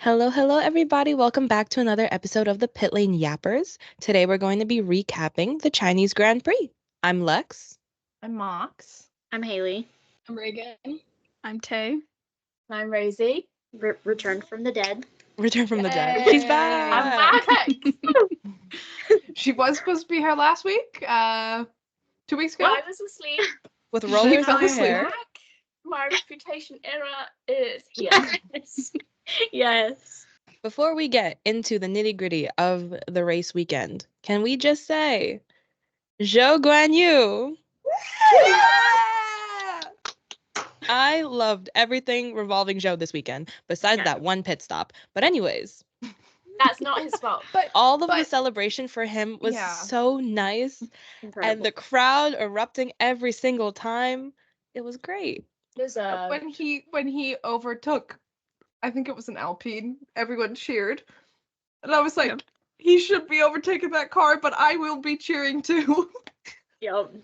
Hello, hello, everybody. Welcome back to another episode of the Pit Lane Yappers. Today we're going to be recapping the Chinese Grand Prix. I'm Lex. I'm Mox. I'm Haley. I'm Reagan. I'm Tay. I'm Rosie. Returned from the dead. Return from the dead. Yay. She's back. I'm back. She was supposed to be here last week. 2 weeks ago. I was asleep. With rollers on her Seriously? hair. My reputation era is here. Yes. Before we get into the nitty-gritty of the race weekend, can we just say, Zhou Guanyu? I loved everything revolving Zhou this weekend, besides that one pit stop. But anyways, That's not his fault. all of the celebration for him was so nice. Incredible. And the crowd erupting every single time. It was great. When he overtook, I think it was an Alpine, everyone cheered. And I was like, he should be overtaking that car, but I will be cheering too. Yep.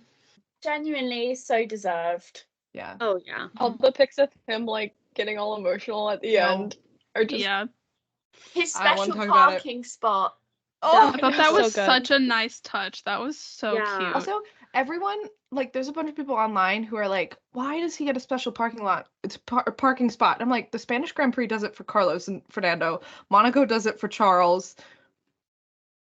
Genuinely so deserved. Yeah. Oh yeah. All the pics of him like getting all emotional at the end are just His I wanna special talk about it. parking spot. Oh, I thought that was so good. such a nice touch. That was so cute. Also, everyone, like, there's a bunch of people online who are like, why does he get a special parking lot? It's a parking spot. I'm like, the Spanish Grand Prix does it for Carlos and Fernando. Monaco does it for Charles.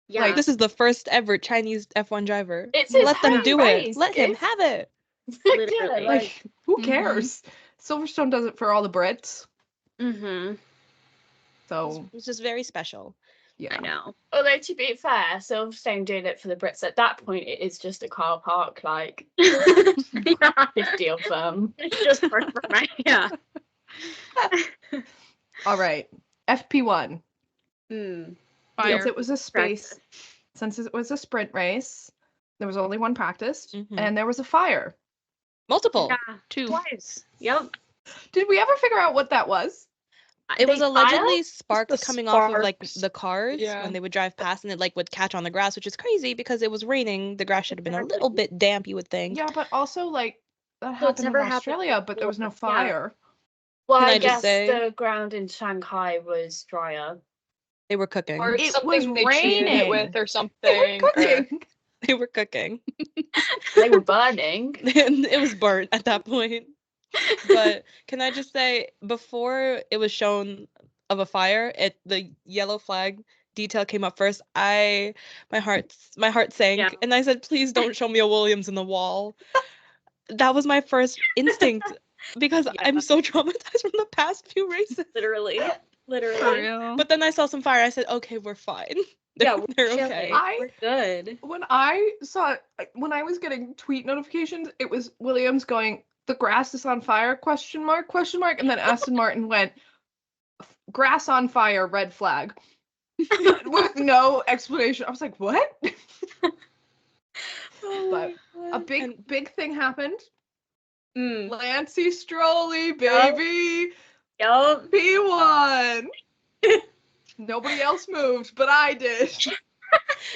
Yeah. Like, this is the first ever Chinese F1 driver. It's his Let them home do race. it. Let him have it. Literally. Yeah, Like, who cares? Silverstone does it for all the Brits. Mm-hmm. So, It's just very special. yeah. I know. Although to be fair, Silverstone doing it for the Brits. At that point, it is just a car park, like 50 of them. It's just for my All right. FP1. Mm. Fire. Since it was a sprint race, there was only one practice, Mhm. and there was a fire. Multiple. Yeah. Two. Twice. Yep. Did we ever figure out what that was? It was They allegedly fired? sparks the coming off of like sparks. the cars Yeah. when they would drive past, and it like would catch on the grass, which is crazy because it was raining. The grass should have been a little bit damp, you would think. Yeah, but also like that it's happened in never happened Australia, but there was no before. Yeah. fire. Well, Can I I just guess say- the ground in Shanghai was drier. They were cooking. Or It something was they cheated it raining. with or They something. were or- cooking. They were cooking. They were burning. And it was burnt at that point. But can I just say, before it was shown of a fire, the yellow flag detail came up first. My heart sank, Yeah. and I said, "Please don't show me a Williams in the wall." That was my first instinct because I'm so traumatized from the past few races. Literally. For Literally. real. But then I saw some fire. I said, "Okay, we're fine. Yeah, we're They're chilling. okay." We're good. When I was getting tweet notifications, it was Williams going, "The grass is on fire?" ? And then Aston Martin went, "Grass on fire, red flag." With no explanation. I was like, "What?" But a big thing happened. Mm. Lancey Strolley, baby. Yup. P1. Nobody else moved, but I did.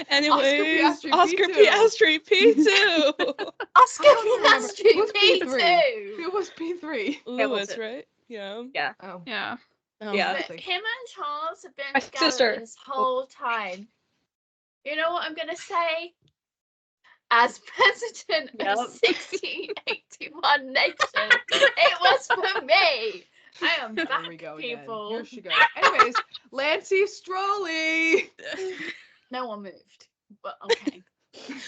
Anyways, Piastri, Oscar P2. Piastri, P2. Oscar I don't remember. Piastri Who's P3? P2. Who was P3? Lewis, Hamilton. right? Yeah. Yeah. Oh. Yeah. Oh, Yeah. But Honestly. him and Charles have been My together sister. this whole time. You know what I'm gonna say? As president Yep. of 1681 Nation, it was for me. I am There back, we go again. people. Here she goes. Anyways, Lancey Strolley. No one moved, but okay.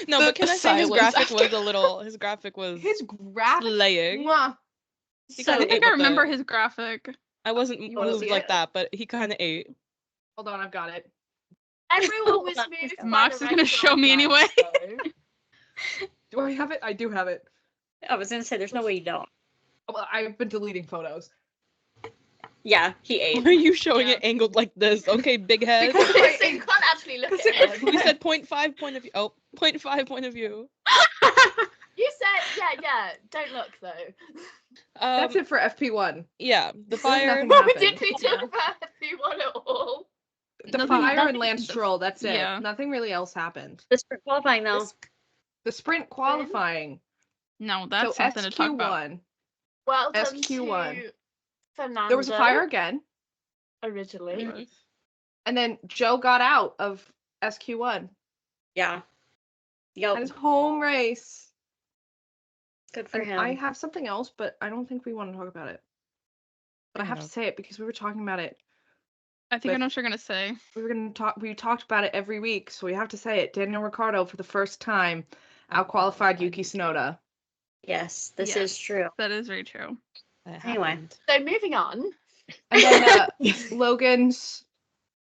No, The- but can the I say his silence graphic after. was his graphic was His graphic. slaying. Mwah. He I kinda think ate I with remember the- his graphic. I wasn't You wanna moved see like it? that, but he kind of ate. Hold on, I've got it. Everyone was moved. by Mox the is gonna red show me flag anyway. lights, though. Do I have it? I do have it. I was gonna say there's no way you don't. Well, I've been deleting photos. Yeah, he Why ate. are you showing Yeah. it angled like this? Okay, big head. Because So you can't actually look at him. You said 0.5 point of view. Oh, 0.5 point of view. You said, yeah. Don't look though. That's it for FP1. Yeah, the fire. nothing What happened. did we talk about everyone at all? The Nothing- fire and nothing- Lance Stroll, that's it. Yeah. Nothing really else happened. The sprint qualifying though. The sprint qualifying. No, that's so something to talk about. SQ1. Well done SQ1. to Fernando. There was a fire again. originally. Mhm. And then Joe got out of SQ1 Yeah. at Yep. his home race. Good for And him. I have something else, but I don't think we want to talk about it. But I have to say it because we were talking about it. I think I know With- what you're gonna say. We talked about it every week, so we have to say it. Daniel Ricciardo, for the first time, outqualified Yuki Tsunoda. Yes, this Yes. is true. That is very true. That Anyway. happened. So moving on. And then Logan's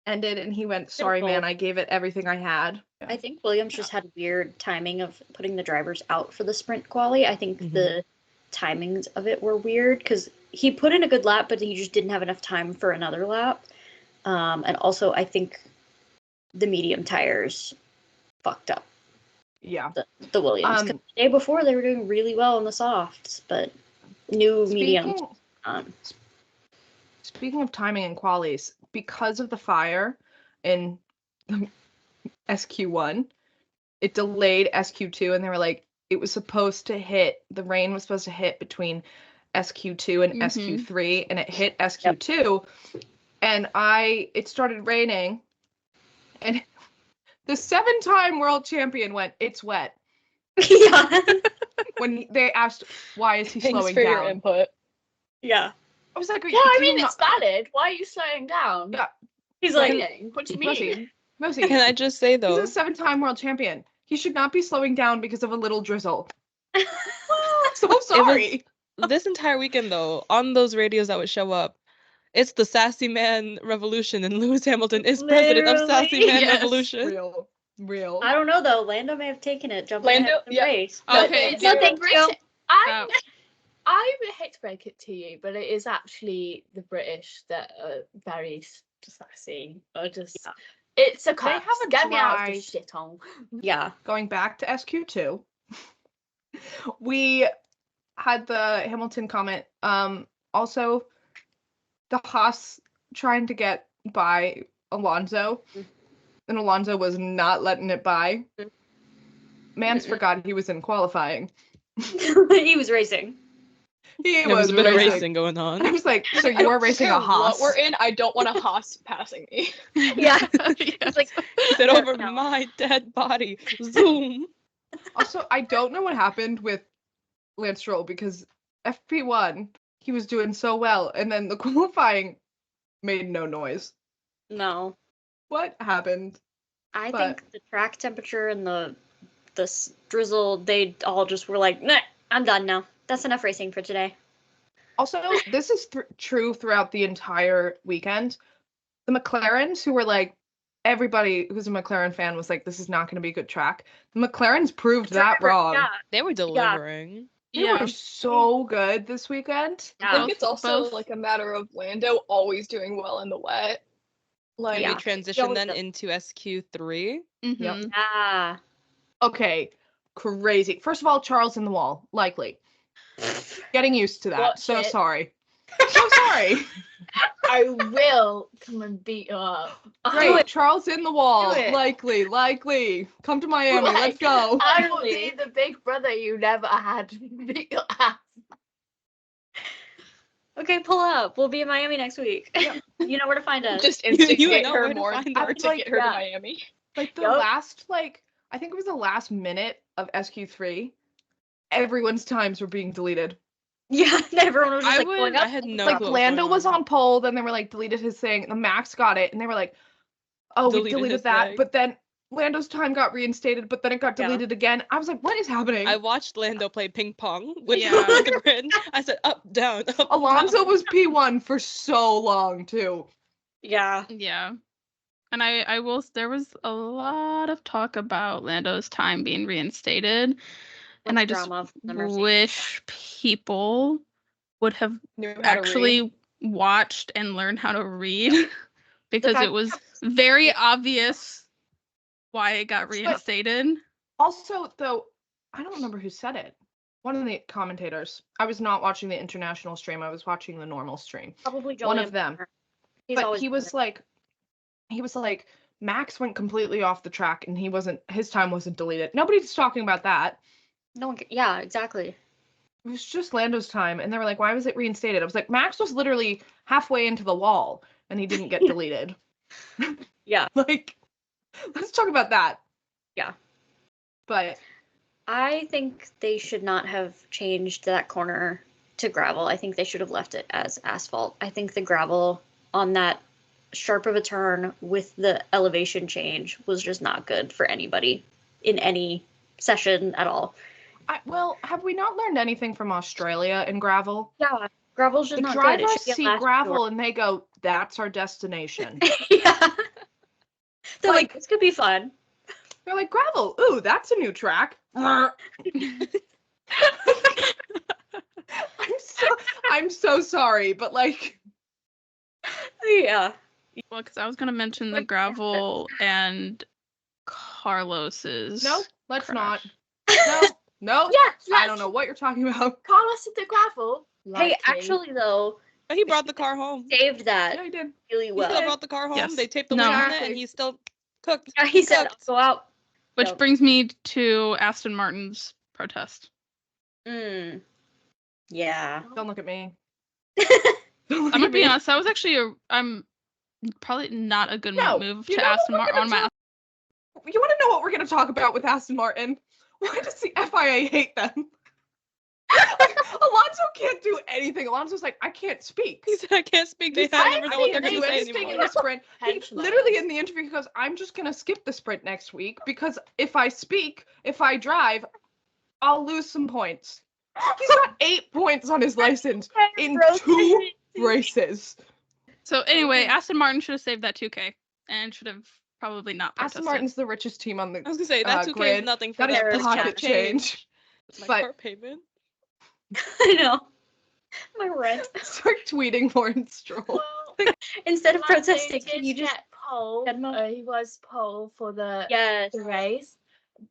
ended, and he went, "Sorry, Typical. man, I gave it everything I had." I think Williams just had weird timing of putting the drivers out for the sprint quali. I think Mhm. the timings of it were weird because he put in a good lap, but he just didn't have enough time for another lap. And also, I think the medium tires fucked up Yeah. the Williams. 'Cause the day before, they were doing really well in the softs, but new mediums. Speaking of timing and qualies, because of the fire in SQ1, it delayed SQ2, and they were like, it was supposed to hit, the rain was supposed to hit between SQ2 and Mhm. SQ3, and it hit SQ2, and it started raining, and the 7-time world champion went, "It's wet." Yeah. When they asked, why is he Thanks slowing for your down? input. Yeah. I was like, Yeah, I do you mean, it's valid. Why are you slowing down? Yeah. He's Like, like, what do you mean? Mosi, Can I just say he's though? a 7-time world champion. He should not be slowing down because of a little drizzle. So sorry. This entire weekend though, on those radios that would show up, it's the Sassy Man Revolution, and Lewis Hamilton is president of Sassy Literally. Man Yes. Revolution. Real. I don't know though. Lando may have taken it, jumping ahead Lando- of the yeah. race. No, Okay, So the thank you. British, Uh, I would hate to break it to you, but it is actually the British that are very sassy. Or just, Yeah. it's a They curse. have a Get me out of dry- this shithole. Yeah. Going back to SQ2, we had the Hamilton comment. Also, the Haas trying to get by Alonso, and Alonso was not letting it by. Mans Mm-mm. forgot he was in qualifying. He was racing. He There was a bit of racing. racing going on. I was like, so I you don't are racing care a Haas? What we're in, I don't want a Haas passing me. Yeah. Yes. He's like, He said, over No. my dead body. Zoom. Also, I don't know what happened with Lance Stroll because FP1, he was doing so well, and then the qualifying made no noise. no. What happened? I But- think the track temperature and the drizzle, they all just were like, nah, I'm done now. That's enough racing for today. Also, this is true throughout the entire weekend. The McLarens, who were like, everybody who's a McLaren fan was like, this is not going to be a good track. The McLarens proved that wrong. Yeah. They were delivering. They were so good this weekend. I think Both- it's also both- like a matter of Lando always doing well in the wet. Like, And Yeah. we transitioned then Don't- into SQ3. Mhm. Ah. Okay, crazy. First of all, Charles in the wall, likely. Getting used to that. Watch So it. sorry. So sorry. I will come and beat you up. Great, Charles in the wall, Do it. likely. Come to Miami, Like, let's go. I will be the big brother you never had. Beat your ass. Okay, pull up. We'll be in Miami next week. You know where to find us. just You instigate know her where to more, find or her. to get her to Yeah. Miami. Like the Yup. last, I think it was the last minute of SQ3, everyone's times were being deleted. Yeah, everyone was just I like going would- up. I had no Like clue what was Lando going was on. on pole, then they were like deleted his thing, and then Max got it, and they were like, oh, we Deleted deleted his that, thing. but then Lando's time got reinstated, but then it got Yeah. deleted again. I was like, what is happening? I watched Lando play ping pong with Yeah. the grid. I said up, down, up. Alonso down. was P1 for so long too. Yeah. Yeah. And I will, there was a lot of talk about Lando's time being reinstated. And Much I just drama from the Mercedes. wish people would have Knew how to read. actually watched and learned how to read because fact- it was very obvious why it got reinstated. Also, though, I don't remember who said it. One of the commentators. I was not watching the international stream. I was watching the normal stream. Probably One Julian of them. Palmer. He's But always he been was like, Max went completely off the track and his time wasn't deleted. Nobody's talking about that. no one. Yeah, exactly. It was just Lando's time. And they were like, why was it reinstated? I was like, Max was literally halfway into the wall. and he didn't get deleted. Yeah. Like, let's talk about that. Yeah. But I think they should not have changed that corner to gravel. I think they should have left it as asphalt. I think the gravel on that sharp of a turn with the elevation change was just not good for anybody in any session at all. well, have we not learned anything from Australia in gravel? Yeah, gravel's just The not good. It drivers should be a see last gravel and they go, "That's our destination." resort. Yeah. They're like, this could be fun. They're like, "Gravel, ooh, that's a new track." I'm so sorry, but like, Yeah. Well, because I was gonna mention the gravel and Carlos's. no, let's crash. not. No, Yeah, I don't know what you're talking about. Carlos at the gravel. Hey, Likely. actually, though, But he brought the car home. saved that Yeah, he did. really He well. still brought the car home. Yes. They taped the No. wing on it, Exactly. and he still cooked. Yeah, he said, cooked. "I'll go out." Which Yep. brings me to Aston Martin's protest. Yeah. Don't look at me. I'm gonna be honest. That was actually I'm probably not a good No, move you to know what Aston we're Martin gonna on my. You want to know what we're going to talk about with Aston Martin? Why does the FIA hate them? Like, Alonso can't do anything. Alonso's like, I can't speak. He said, "I can't speak." They I never know what they're can't going do to say anything in anymore. the sprint. He, Henchman. literally in the interview, he goes, "I'm just going to skip the sprint next week because if I speak, if I drive, I'll lose some points." He's got 8 points on his license in 2 races. So anyway, Aston Martin should have saved that 2K and should have probably not protested. Aston Martin's the richest team on I the. was going to say, that 2K grid. is nothing for That is them. That's pocket chump change. My But- car payment. I know. My rent. Start tweeting Lawrence Stroll. Instead of Lando protesting, did can you just get pole. Venmo? He was pole for the yes? race,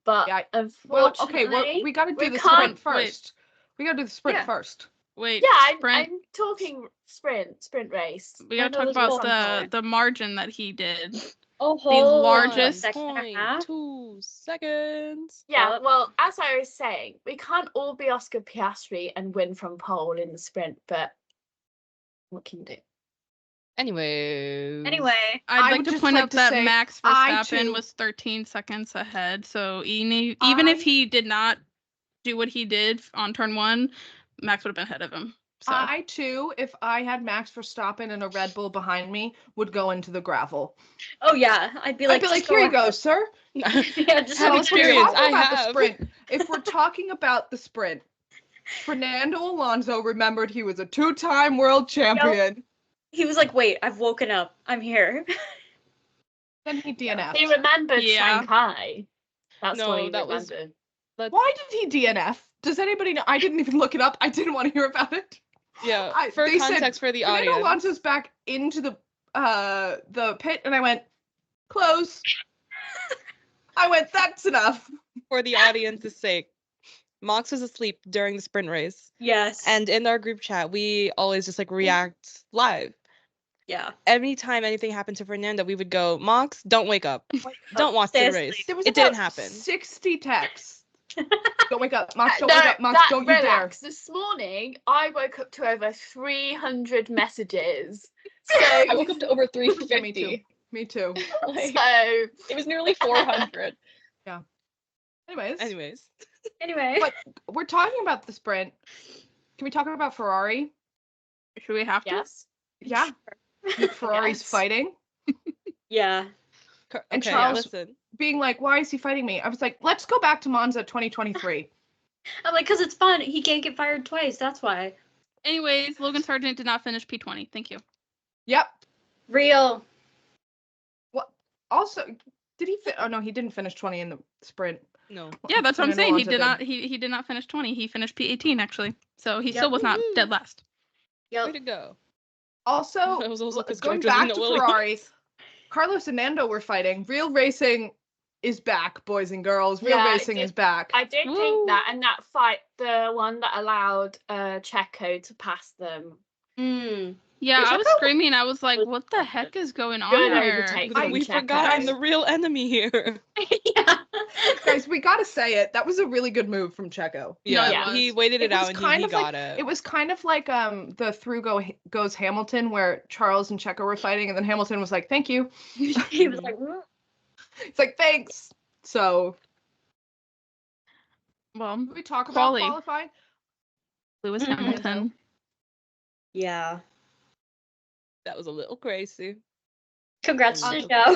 but Yeah, unfortunately, Well, okay, well, we got to do we the can't- sprint first. We got to do the sprint Yeah. first. Wait, yeah, sprint. I'm talking sprint race. We gotta talk about the margin that he did. Oh, The largest second and a half. 2 seconds. Yeah, Yep. well, as I was saying, we can't all be Oscar Piastri and win from pole in the sprint, but what can you do? Anyway. Anyway, I'd I like would to just point like out to that say, Max I Verstappen too- was 13 seconds ahead. So even if he did not do what he did on turn 1, Max would have been ahead of him. So I too, if I had Max Verstappen and a Red Bull behind me, would go into the gravel. oh yeah, I'd be like, I'd be like, "Here you go, sir." Yeah, just Have So have if we're experience. talking I about the have. sprint, if we're talking about the sprint, Fernando Alonso remembered he was a 2-time world champion. He was like, "Wait, I've woken up. I'm here." Then he DNF'd. He remembered Yeah. Shanghai. That's No, what he that was- remembered. Why did he DNF? Does anybody know? I didn't even look it up. I didn't want to hear about it. Yeah, I- for they said context for the Fernando audience. Alonso's back into the pit, and I went, close. I went, that's enough. For the audience's sake, Mox was asleep during the sprint race. Yes. And in our group chat, we always just like react live. yeah. Anytime anything happened to Fernando, we would go, Mox, don't wake up. Don't watch Stay the asleep. race. There was It didn't about happen. 60 texts. Don't wake up, Mox. Don't No, wake up, Mox. that- Don't you dare. relax. This morning, I woke up to over 300 messages. So, I woke up to over 350. Me too. Me too. Like, so it was nearly 400. Anyways, Anyway. But- we're talking about the sprint. Can we talk about Ferrari? should we have to? yes. Yeah. Ferrari's Yes. fighting. Yeah. And Okay, Charles- listen. Being like, why is he fighting me? I was like, let's go back to Monza 2023. I'm like, because it's fun. He can't get fired twice. That's why. Anyways, Logan Sargent did not finish P20. Thank you. Yep. Real. Also, did he oh no, he didn't finish 20 in the sprint. No. Yeah, that's what I'm Fernando saying. He Alonso did not. He did not finish 20. He finished P18 actually. So he still was not Woohoo. dead last. Way Yep. to go. Also, That was also 'cause going George was back in to the Williams. Ferrari, Carlos and Nando were fighting. Real racing is back, boys and girls. Real Yeah, racing is back. I did Woo. think that, and that fight, the one that allowed Checo to pass them. Mm. Yeah, I was Checo- screaming. I was like, "What the heck is going on Good here?" overtake But from we've Checo. forgotten the real enemy here. Yeah. Guys, we gotta say it. That was a really good move from Checo. Yeah, it he was. waited it It out was and kind he of like got it. it was kind of like the goes Hamilton, where Charles and Checo were fighting, and then Hamilton was like, "Thank you." He was like, It's like, "Thanks." So, Well, did we talk about Quali. qualifying? Lewis Mhm. Hamilton. yeah. That was a little crazy. Congrats Um, to okay. Joe.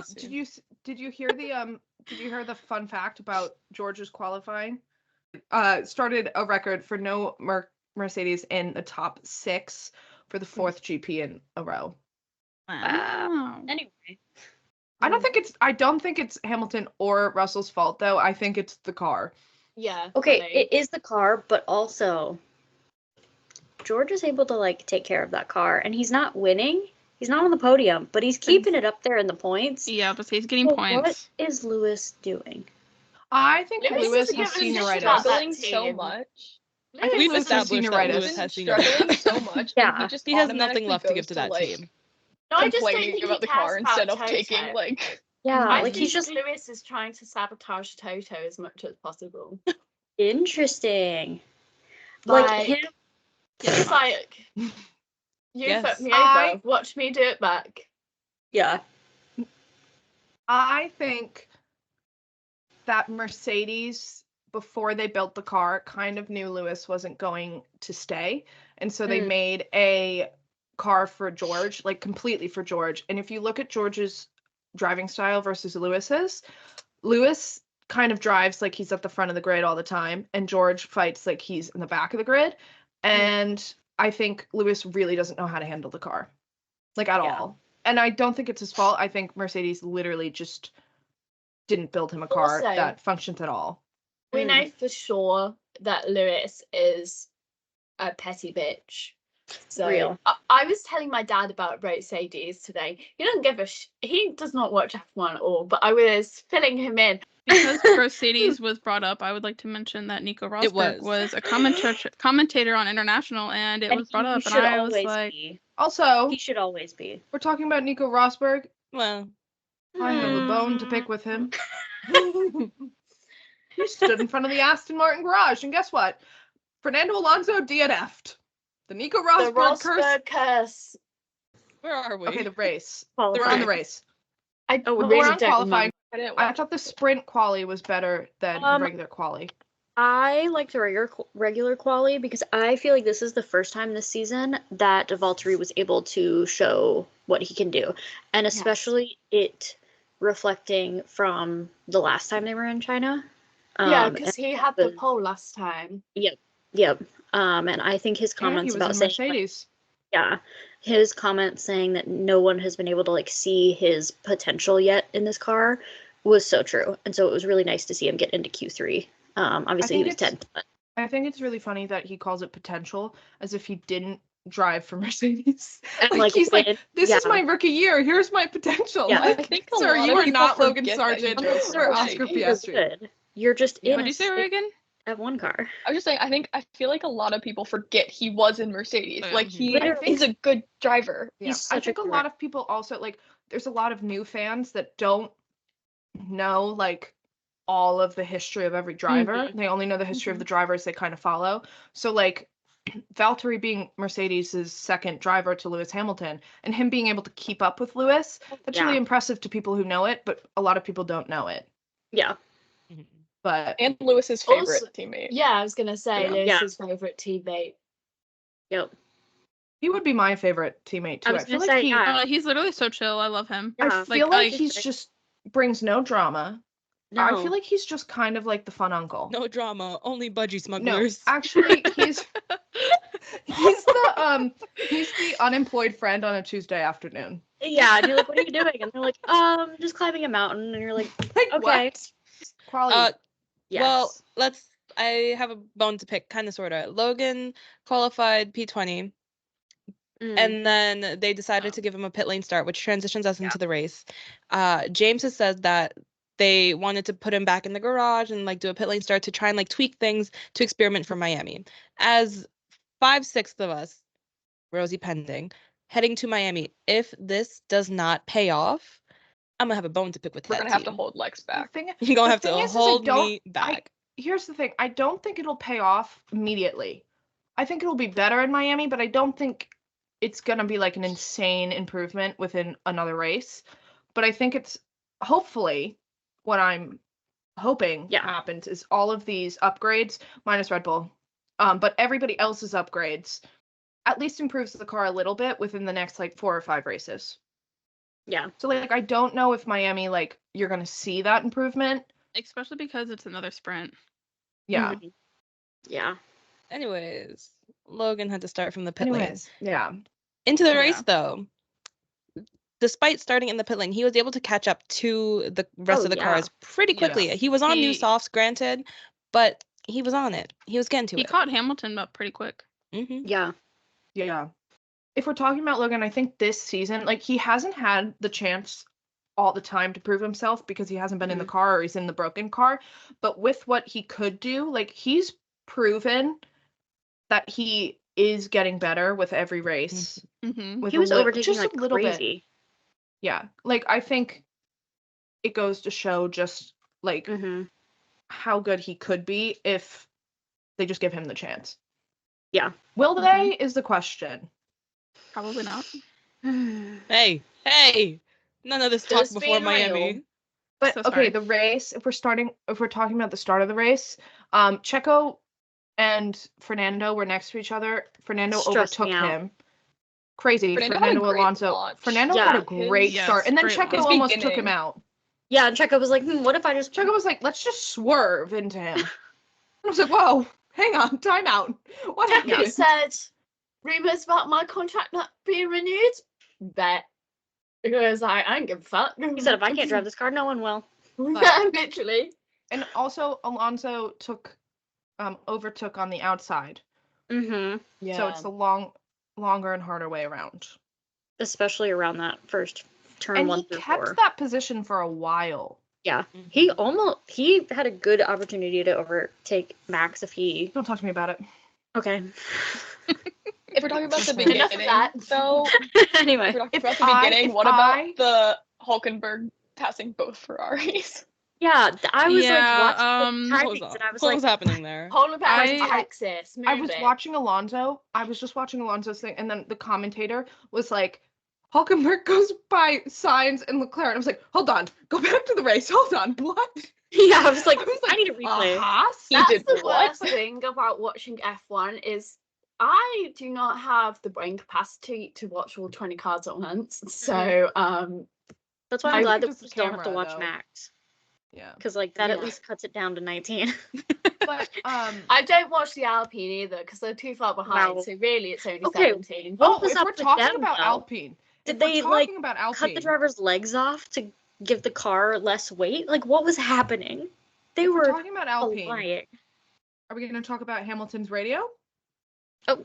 Did you hear the fun fact about George's qualifying? Started a record for no Mercedes in the top 6 for the 4th GP in a row. Wow. Anyway. I don't think it's Hamilton or Russell's fault though. I think it's the car. Yeah. Okay, funny. it is the car, but also George is able to like take care of that car, and he's not winning. He's not on the podium, but he's keeping it up there in the points. Yeah, but he's getting So points. what is Lewis doing? I think Lewis Lewis is has a good senioritis. that struggling so team. much. I think We've Lewis has established that senioritis. Lewis has Struggling senioritis. so much. Yeah. And he just He has nothing automatically left to give goes to that like, team. No, I just don't complaining think about the he cares car instead about of taking Toto. like. Yeah, I like think he's just Lewis is trying to sabotage Toto as much as possible. interesting. Like Like, him. he's like, you Yes. fucked me I- over. Watch me do it back. Yeah. I think that Mercedes, before they built the car, kind of knew Lewis wasn't going to stay. And so they Mm. made a car for George, like completely for George. And if you look at George's driving style versus Lewis's, Lewis kind of drives like he's at the front of the grid all the time, and George fights like he's in the back of the grid. And I think Lewis really doesn't know how to handle the car, like at Yeah. all. And I don't think it's his fault. I think Mercedes literally just didn't build him a car Also- that functions at all. We Mm. know for sure that Lewis is a petty bitch. So Real. I was telling my dad about Mercedes today. He doesn't give a he does not watch F1 at all, but I was filling him in. Because Mercedes was brought up, I would like to mention that Nico Rosberg was a commentator on International, and it was brought he up, and should I was always like, be. Also, He should always be. we're talking about Nico Rosberg. Well, I have a bone to pick with him. He stood in front of the Aston Martin garage, and guess what? Fernando Alonso DNF'd. The Nico The Rosberg curse. Rosberg curse. where are we? Okay, the race. Qualifying. We're on the race. I Oh, We're really on don't qualifying. remember. I didn't I watch. thought the sprint quali was better than Um, regular quali. I like the regular quali because I feel like this is the first time this season that Valtteri was able to show what he can do, and especially it reflecting from the last time they were in China. Yeah, and- because he had the the- pole last time. Yep. And I think his And he comments was about in saying, like, Mercedes. yeah, his comments saying that no one has been able to like see his potential yet in this car was so true, and so it was really nice to see him get into Q3. Obviously he think was 10th, but I think it's really funny that he calls it potential as if he didn't drive for Mercedes. and, Like, he's like, win. this is Yeah. my rookie year. Here's my potential. Yeah. I Like, think a sir, lot you of are people not Logan forget that he Sargent drove or for Oscar Mercedes. You're Piastri. good. You're just in what did you say, Reagan? F1 car. I was just saying, I feel like a lot of people forget he was in Mercedes. Oh, yeah. Like he Literally. is a good driver. Yeah. He's I such a think a good lot of people also like there's a lot of new fans that don't know like all of the history of every driver. They only know the history of the drivers they kind of follow. So like Valtteri being Mercedes' second driver to Lewis Hamilton and him being able to keep up with Lewis, that's really Yeah. impressive to people who know it, but a lot of people don't know it. Yeah. But And Lewis's favorite Also- teammate. Yeah, I was gonna say Yeah. Lewis's favorite teammate. Yep. he would be my favorite teammate too. I was feel gonna like say, he yeah. He's literally so chill. I love him. I Yeah, feel like I- he's just brings no drama. I No. feel like he's just kind of like the fun uncle. No drama, only budgie No, smugglers. actually, he's he's the unemployed friend on a Tuesday afternoon. Yeah, and you're like, what are you doing? And they're like, just climbing a mountain. And you're like, Like okay. what? Quality. Yes. Well, I have a bone to pick, kind of, sort of. Logan qualified P20, Mm. and then they decided to give him a pit lane start, which transitions us into the race. James has said that they wanted to put him back in the garage and like do a pit lane start to try and like tweak things to experiment for Miami. As 5/6 of us, Rosie pending, heading to Miami, if this does not pay off, I'm gonna have a bone to pick with We're that gonna have to team. hold Lex The back. thing, You're gonna the have thing to is I hold don't- me back. here's the thing. I don't think it'll pay off immediately. I think it'll be better in Miami, but I don't think it's gonna be like an insane improvement within another race. But I think it's hopefully what I'm hoping Yeah. happens is all of these upgrades, minus Red Bull, but everybody else's upgrades at least improves the car a little bit within the next like 4 or 5 races. Yeah. So like I don't know if Miami like you're gonna see that improvement. Especially because it's another sprint. Yeah. Mhm. Yeah. Anyways, Logan had to start from the pit lane. Anyways, yeah. Into the Yeah. race, though, despite starting in the pit lane, he was able to catch up to the rest Oh, of the yeah. cars pretty quickly. Yes. He was on new He- softs, granted, but he was on it. He was getting to He it. caught Hamilton up pretty quick. Hmm Yeah. Yeah. If we're talking about Logan, I think this season, like he hasn't had the chance all the time to prove himself because he hasn't been in the car or he's in the broken car. But with what he could do, like he's proven that he is getting better with every race. Mm-hmm. With He was overtaking just like a little bit. crazy. Yeah. Like I think it goes to show just like Mm-hmm. how good he could be if they just give him the chance. Yeah. Will they is the question. Probably not. Hey, none of this talk Just before being Miami. real. But So okay, sorry. the race, if we're talking about the start of the race, Checo and Fernando were next to each other. Fernando Stressed me overtook out. him. Crazy. Fernando had a great Alonso. launch. Fernando Yeah. had a great Yes, start. And then great Checo launch. almost took him beginning. out. Yeah, and Checo was like, what if I just Checo was like, let's just swerve into him. And I was like, whoa, hang on, time out. What Checo happened? said, rumours about my contract not being renewed? Bet. Because I ain't give a fuck. He said if I can't drive this car, no one will. Yeah, literally. And also Alonso overtook on the outside. Mm-hmm. Yeah. So it's the longer and harder way around. Especially around that first turn And 1 he through kept 4. that position for a while. Yeah. Mhm. He had a good opportunity to overtake Max if he Don't talk to me about it. Okay. If we're talking about the Enough of beginning, that. though, Anyway. if we're talking If about the I- beginning, if what I- about the Hulkenberg passing both Ferraris? Yeah, I was Yeah, like watching the What was, timings and I was what like, was happening there? Whole about I- Texas. Move I was it. watching Alonso. I was just watching Alonso's thing, and then the commentator was like, Hulkenberg goes by Sainz and Leclerc. And I was like, hold on, go back to the race. Hold on, what? yeah, I was like, I was I need a replay. He That's did the what? worst thing about watching F1 is I do not have the brain capacity to watch all 20 cars at once. So That's why I I'm glad think that we it's the just don't have to camera, watch though. Max. Yeah. Because like that at Yeah. least cuts it down to 19. But I don't watch the Alpine either because they're too far behind. Wow. So really it's only Okay. 17. What was if up we're with talking them, about though? Alpine, Did if we're they, like, talking about Alpine, Cut the driver's legs off to give the car less weight? Like what was happening? They if we're were talking about Alpine, flying. are we going to talk about Hamilton's radio? Oh.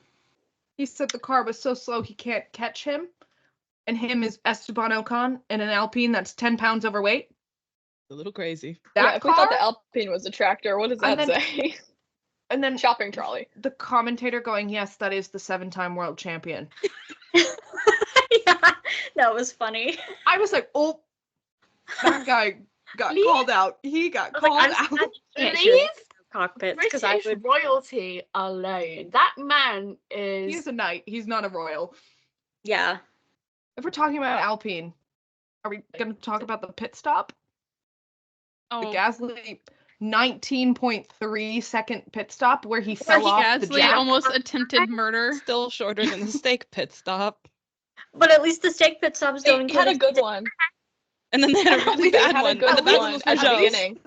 He said the car was so slow he can't catch him, and him is Esteban Ocon in an Alpine that's 10 pounds overweight. A little crazy. That Yeah, if we car, thought the Alpine was a tractor, what does that And then- say? and then Shopping trolley. the commentator going, yes, that is the 7-time world champion. Yeah, that was funny. I was like, oh, that guy got Leave. called out. He got I was like, called I'm sad out. you can't hear Leave the cockpits because I British would. royalty alone. That man is. He's a knight. He's not a royal. Yeah. If we're talking about Alpine, are we going to talk about the pit stop? The Oh, Gasly 19.3 second pit stop where he Where fell he off the Gasly jack. almost attempted murder. Still shorter than the steak pit stop. But at least the steak pit stops don't He had a include good one. And then they had a really They bad had a one. good And the bad one one was at for the Joe's. beginning.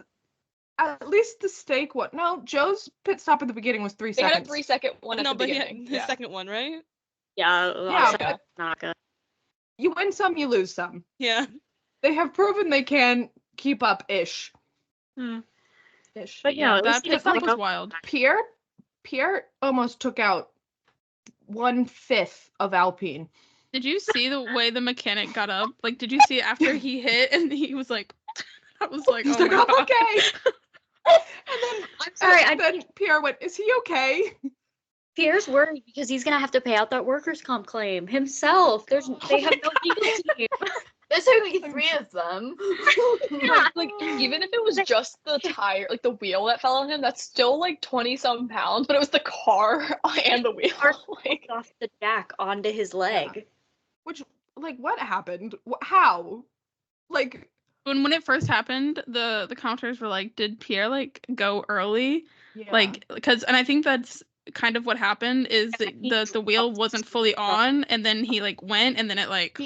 At least the steak one. No, Joe's pit stop at the beginning was 3 They had seconds. a 3-second one at No, the but beginning. his Yeah. second one, right? Yeah, Yeah, also but not good. you win some, you lose some. Yeah. They have proven they can keep up ish. Hmm. Ish. But Yeah, no, at that least he pit got stop was up. wild. Pierre almost took out 1/5 of Alpine. Did you see the way the mechanic got up? Like, did you see after he hit and he was like, I was like, He's oh like, my I'm god. okay. And then, I'm sorry, then Pierre went, is he okay? Pierre's worried because he's gonna have to pay out that workers' comp claim himself. They have no legal team. There's only 3 of them. Like even if it was just the tire, like the wheel that fell on him, that's still like 20-some pounds, but it was the car and the wheel. Like, Off the jack onto his leg. Which, like, what happened? How? Like, When it first happened, the commenters were like, "Did Pierre like go early?" yeah. Like, and I think that's kind of what happened. Is the wheel wasn't fully on, and then he like went, and then it like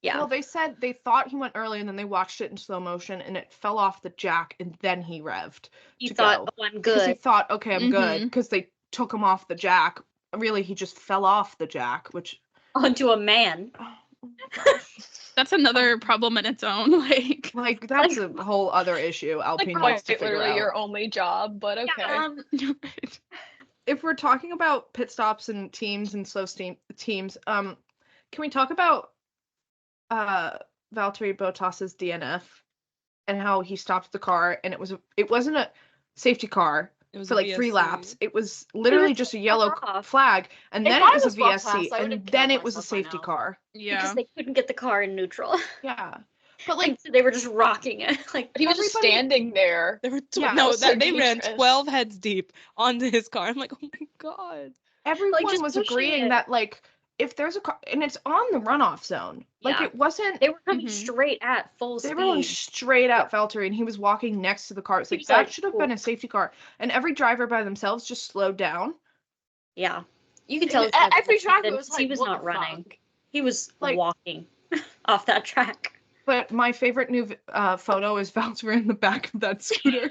Yeah. Well, they said they thought he went early, and then they watched it in slow motion, and it fell off the jack, and then he revved. He to thought, go. "Oh, I'm Because he good." thought, okay, I'm good, Mhm. because they took him off the jack. Really, he just fell off the jack, which. Onto a man. Oh, gosh. that's another problem in its own. Like, that's a whole other issue like Alpine quite needs to figure literally out. your only job, but okay. If we're talking about pit stops and teams and slow teams, can we talk about Valtteri Bottas's DNF and how he stopped the car, and it wasn't a safety car It was for a like 3 VSC. laps. It was literally just a yellow off. flag, and If then I it was a was Bottas, VSC, I would've and killed then it was a myself by safety now. car. Yeah. Because they couldn't get the car in neutral. Yeah, but like Like, so they were just rocking it. Like, But he was just everybody- standing there. There were Yeah, no, that was so they ran dangerous. 12 heads deep onto his car. I'm like, oh my god. everyone just was pushing agreeing it. that like if there's a car and it's on the runoff zone, like Yeah. it wasn't. they were coming Mhm. straight at full They speed. were going straight at Valtteri, and he was walking next to the car. It's He like was that like, should have "Cool." been a safety car, and every driver by themselves just slowed down. Yeah. You could tell. Every driver was he like, was "What not the running. fuck?" He was Like- walking off that track. But my favorite new photo is Valtteri in the back of that scooter.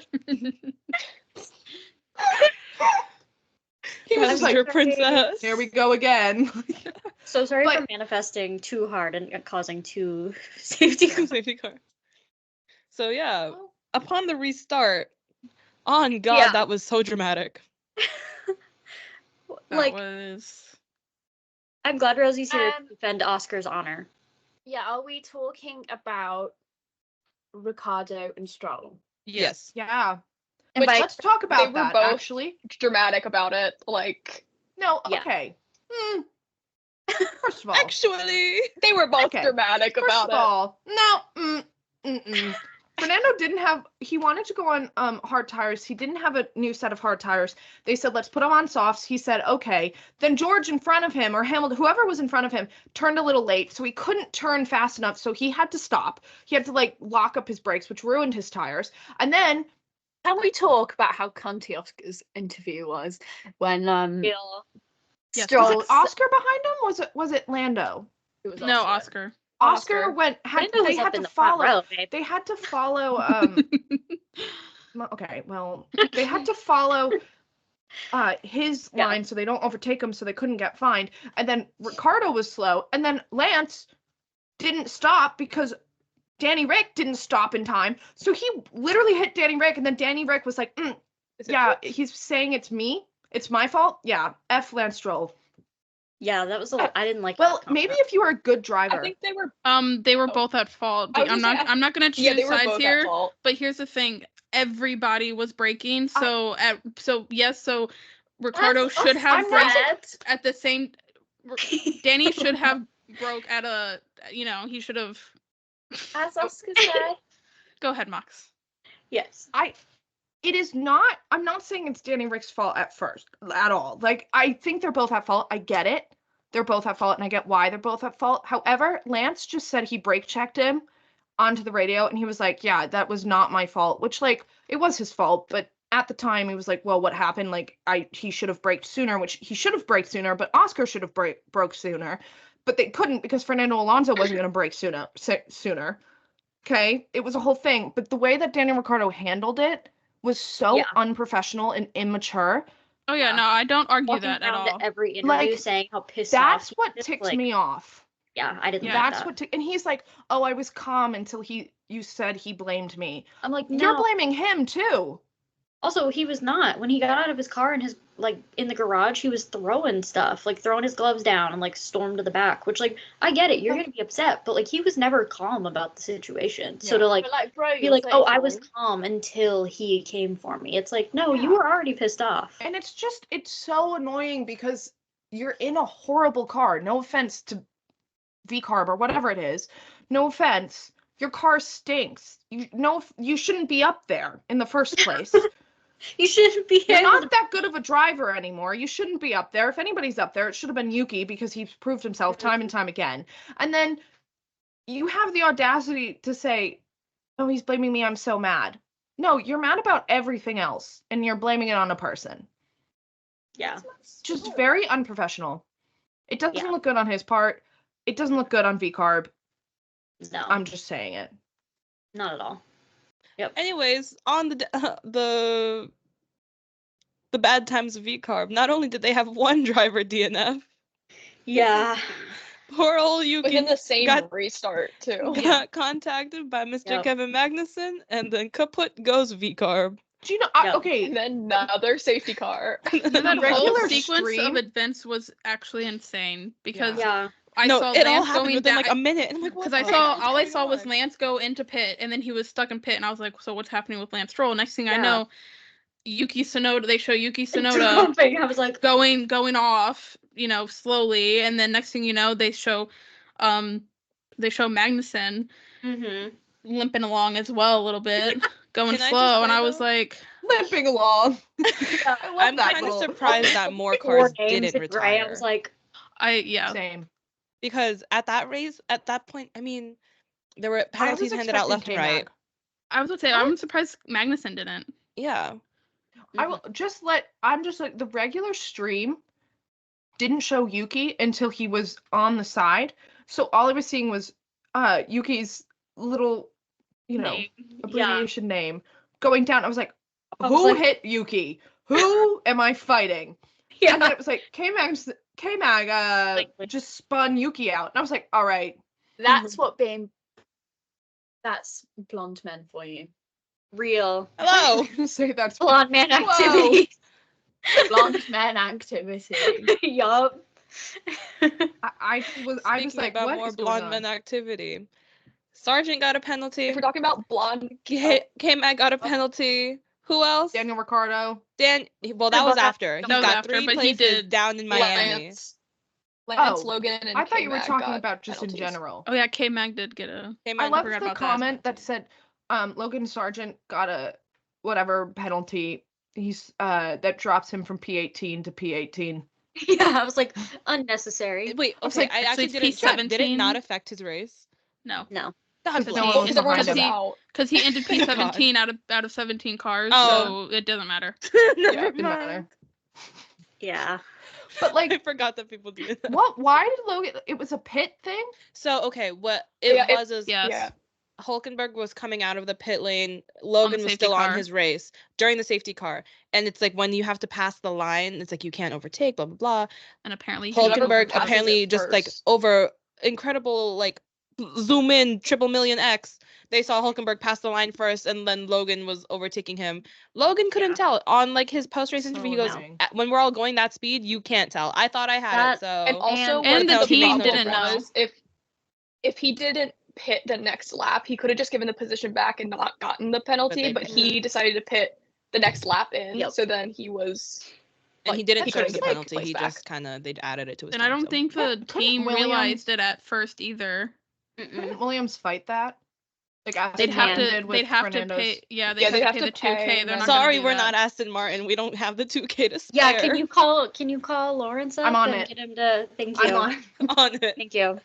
He was just like, Passenger princess. "Here we go again." So sorry But- for manifesting too hard and causing two safety cars. Safety car. So yeah, upon the restart, on God, Yeah. that was so dramatic. That Like, was. I'm glad Rosie's here Um, to defend Oscar's honor. Yeah, are we talking about Ricardo and Stroll? Yes. Yeah. And by Let's talk about were that. both- Actually, Dramatic about it. Like, no. Yeah. Okay. First of all, Actually, they were both Okay. dramatic First about of it. all, no. Fernando didn't have. He wanted to go on hard tires. He didn't have a new set of hard tires. They said let's put him on softs. He said okay. Then George in front of him or Hamilton, whoever was in front of him, turned a little late, so he couldn't turn fast enough. So he had to stop. He had to like lock up his brakes, which ruined his tires. And then Can we talk about how cunty Oscar's interview was when Bill. Yes. Stroll? was it Oscar behind him? Was it Lando? It was No, Oscar. Oscar Oscar. went. Lando They was had up in to the front follow. row, babe. They had to follow. Okay, well, they had to follow his Yeah. line so they don't overtake him, so they couldn't get fined. And then Ricardo was slow, and then Lance didn't stop because Danny Rick didn't stop in time. So he literally hit Danny Rick, and then Danny Rick was like, Is it- "Yeah, he's saying it's me. It's my fault. Yeah, F Lance Stroll." Yeah, that was I didn't like. Well, that maybe comment. if you were a good driver, I think they were. They were Oh. both at fault. I was I'm gonna not. say, I'm not gonna choose Yeah, they were sides both here. at fault. But here's the thing: everybody was braking. So So Ricardo That's- should have I'm not braked at the same. Danny should have broke at a. He should have. As Oscar said. Go ahead, Max. Yes. it is not. I'm not saying it's Danny Rick's fault at all. Like, I think they're both at fault. I get it. They're both at fault, and I get why they're both at fault. However, Lance just said he brake checked him onto the radio, and he was like, "Yeah, that was not my fault," which, like, it was his fault, but at the time he was like, "Well, what happened? Like, he should have braked sooner," which he should have braked sooner, but Oscar should have broke sooner, but they couldn't because Fernando Alonso wasn't going to brake sooner. Okay, it was a whole thing, but the way that Daniel Ricciardo handled it was so Yeah. unprofessional and immature. Oh yeah, Yeah. no, I don't argue Walking that at around all. at every interview Like, saying how pissed off. That's he what is, ticked like, me off. Yeah, I didn't Yeah. like That's that. what and he's like, "Oh, I was calm until you said he blamed me." I'm like, You're no. blaming him too. Also, he was not. When he got out of his car and in the garage, he was throwing stuff, like throwing his gloves down and like stormed to the back, which, like, I get it, you're Like- gonna be upset, but like he was never calm about the situation. So Yeah. to like But like, bro, be you're like, oh, I was 34. calm until he came for me. It's like, no, Yeah. you were already pissed off. And it's so annoying because you're in a horrible car. No offense to VCarb or whatever it is, no offense, your car stinks. You shouldn't be up there in the first place. You shouldn't be You're able not to- that good of a driver anymore. You shouldn't be up there. If anybody's up there, it should have been Yuki because he's proved himself time and time again. And then you have the audacity to say, "Oh, he's blaming me. I'm so mad." No, you're mad about everything else, and you're blaming it on a person. Yeah. Just very unprofessional. It doesn't Yeah. look good on his part. It doesn't look good on VCarb. No, I'm just saying it. not at all. Anyways, on the bad times of VCarb, not only did they have one driver DNF, Yeah. poor old Yuki Within the same got- restart too. got contacted by Mr. Yep. Kevin Magnussen, and then kaput goes VCarb. Do you know? Yeah. Okay, And then another safety car. That whole regular sequence stream- of events was actually insane because Yeah. I No, saw it all Lance happened going within down. like a minute, and I'm like, what? Because the heck is all I going saw was on? Lance go into pit, and then he was stuck in pit, and I was like, so what's happening with Lance Stroll? Next thing I Yeah. know, Yuki Tsunoda. They show Yuki Tsunoda Jumping. I was like, going off, slowly, and then next thing you know, they show Magnussen mm-hmm. limping along as well a little bit, going Can I just slow, and say, I was though? like, limping along. I love I'm that kind of little- surprised that more Four cars names didn't in gray. retire. I was like, Same. Because at that race, at that point, I mean, there were penalties handed out left and right. I was gonna say, I'm surprised Magnussen didn't. Yeah. I will I'm just like the regular stream didn't show Yuki until he was on the side. So all I was seeing was Yuki's little, name. abbreviation name going down. I was like, I was who like- hit Yuki? Who am I fighting? Yeah. And then it was like K-Mag just spun Yuki out. And I was like, all right. That's that's blonde men for you. Real. Hello. Say that's Blonde man Whoa. activity. Blonde men activity. Yup. I was Speaking like, about what more is going blonde on? men activity. Sargent got a penalty. If we're talking about blonde, K-Mag got a penalty. Who else? Daniel Ricciardo. Well, that was after. He That was got after, 3 but he places did- down in Miami. Lance, Oh, Logan, and I thought you were K-Mag talking got about just penalties. in general. Oh yeah, K-Mag did get a. I K-Mag love forgot the about that. comment that said Logan Sargent got a whatever penalty. He's that drops him from P18 to P18. Yeah, I was like, unnecessary. Wait, I was okay, like, I so actually it's didn't check. Did it P17? not affect his race? No, No. God Because bless. no one was Because everyone behind was him. out. because he entered Oh, God. P17 out of 17 cars, Oh. so it doesn't matter. Never Didn't matter. Yeah. But I like, forgot that people do that. what? Why did Logan? It was a pit thing. So, okay, what it Yeah, was is Yes. Yeah. Hulkenberg was coming out of the pit lane. Logan was safety still on car. his race during the safety car. And it's like when you have to pass the line, it's like you can't overtake, blah, blah, blah. And apparently Whoever Hulkenberg passes apparently it just like first. over incredible, like zoom in, triple million X. They saw Hulkenberg pass the line first, and then Logan was overtaking him. Logan couldn't Yeah. tell. On like his post race interview, he goes, annoying. when we're all going that speed, you can't tell. I thought I had That- it, so. And also, And what the team problem didn't know. was if he didn't pit the next lap, he could have just given the position back and not gotten the penalty. they But he decided to pit the next lap in, Yep. so then he was. And he didn't he charge couldn't the get penalty. placed He back. just kind of, they added it to his And I time, don't so. think the Yeah, couldn't team Williams- realized it at first either. Mm-mm. Couldn't Williams fight that? Like They'd Aston have Martin to. did with They'd have to Fernando's. pay. Yeah, Yeah, they'd have to pay the 2K. They're not. Sorry, gonna do we're that. not Aston Martin. We don't have the 2K to spare. Yeah, can you call Lawrence up I'm on and it. get him to thank you. I'm on. on it? Thank you.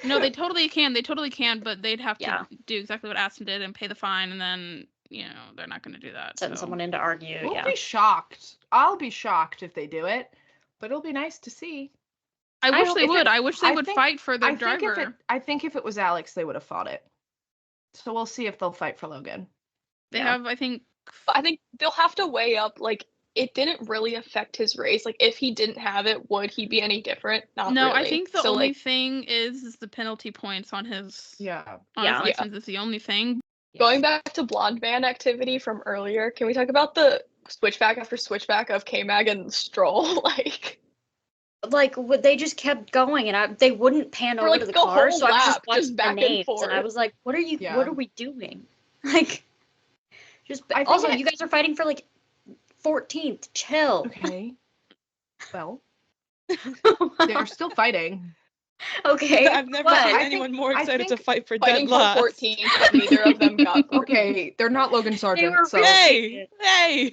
No, they totally can. They totally can, but they'd have to Yeah. do exactly what Aston did and pay the fine, and then they're not going to do that. Send so. someone in to argue. We'll Yeah. be shocked. I'll be shocked if they do it, but it'll be nice to see. I wish hope they if would. it- I wish they I would think- fight for their I think driver. I think if it was Alex, they would have fought it. So we'll see if they'll fight for Logan. They Yeah. have, I think. I think they'll have to weigh up like it didn't really affect his race. Like if he didn't have it, would he be any different? Not No, I really. think the So, only like, thing is the penalty points on his Yeah. on Yeah. his license is the only thing. going back to blonde man activity from earlier. Can we talk about the switchback after switchback of K-Mag and Stroll? Like they just kept going, and they wouldn't pan For, over like, to the the car, whole so I was just lap, watching just the back and names, and I forth. was like, "What are you? Yeah. What are we doing?" Like, just I think also, it- you guys are fighting for like 14th. Chill. Okay. Well, they're still fighting. Okay. I've never what? seen I anyone think- more I excited to think fight for Fighting dead for last. 14th, but neither of them got 14th. Okay, they're not Logan They Sargent, were so really- Hey!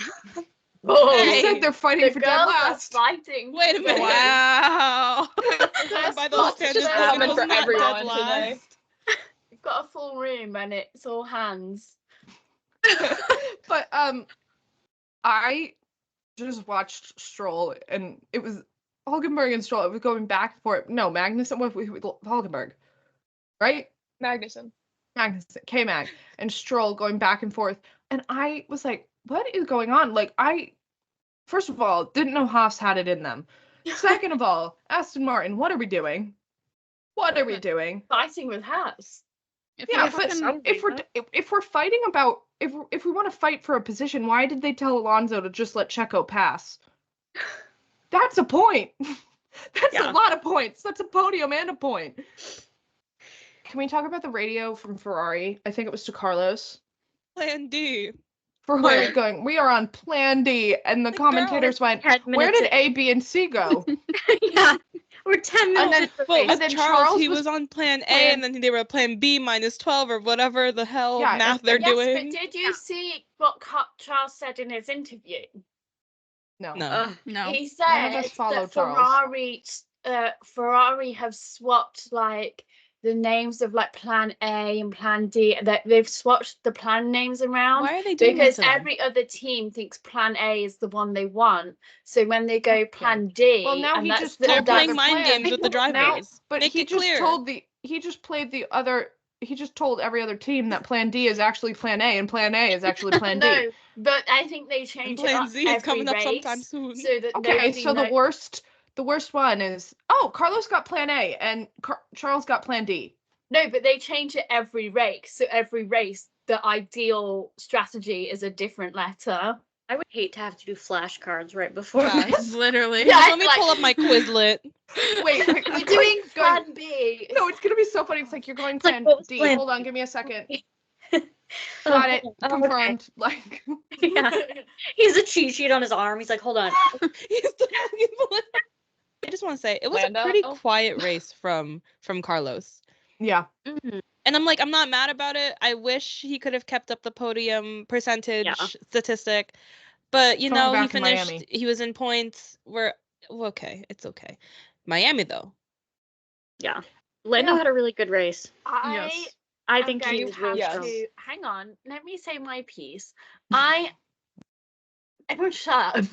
Oh, Who Hey! said they're fighting the for girls dead are last? fighting. Wait a minute. Wow. We're going by those Lots of standards. just Logan coming was for not everyone dead today. last. We've got a full room and it's all hands. But I just watched Stroll, and it was Hulkenberg and Stroll. It was going back and forth. No, Magnussen with Hulkenberg, right? Magnussen. Magnussen, K-Mag, and Stroll going back and forth. And I was like, what is going on? Like, first of all, didn't know Haas had it in them. Second of all, Aston Martin, what are we doing? What are we doing? Fighting with hats. Yeah, but if we're fighting about if we want to fight for a position, why did they tell Alonso to just let Checo pass? That's a point. That's Yeah. a lot of points. That's a podium and a point. Can we talk about the radio from Ferrari? I think it was to Carlos. Plan D. Ferrari Where? going, we are on Plan D, and the Like, commentators went, 10 where minutes did A, B, and C go? Yeah. We're 10 minutes then- into the Well, race. with then Charles, Charles he was was on plan A, plan- and then they were plan B minus 12 or whatever the hell Yeah, math and- they're Yes, doing. but did you see what Charles said in his interview? No. No. No. He None of said us follow that Charles. Ferrari have swapped like the names of like Plan A and Plan D. That they've swapped the plan names around Why are they doing because that to them? every other team thinks Plan A is the one they want. So when they go Plan D, Well, now and he that's just the, They're told the playing other mind plan. games with the Now, drivers. but Make he it just clear. he just told every other team that Plan D is actually Plan A and Plan A is actually Plan D. No, but I think they And change it plan up Z is every coming up race sometime soon. so that Okay, nobody so knows. the worst one is Carlos got Plan A and Charles got Plan D. No, but they change it every race. So every race, the ideal strategy is a different letter. I would hate to have to do flashcards right before Yeah. this. Literally. Yeah. Let me pull up my Quizlet. Wait, We're doing going- Plan B. No, it's gonna be so funny. It's like you're going like, Plan what was D. Plan Hold on, give me a second. Oh, Got it. okay. Confirmed. Like Yeah. He has a cheat sheet on his arm. He's like, hold on. He's the fucking bullet. I just want to say it was Lando? a pretty quiet race from Carlos. yeah. Mhm. And I'm not mad about it. I wish he could have kept up the podium percentage Yeah. statistic. But you Going know, he back to finished Miami. he was in points where okay, it's okay. Miami though. Yeah. Lando Yeah. had a really good race. I I am think going he to was have really Yes. strong. to hang on. Let me say my piece. Everyone shut up.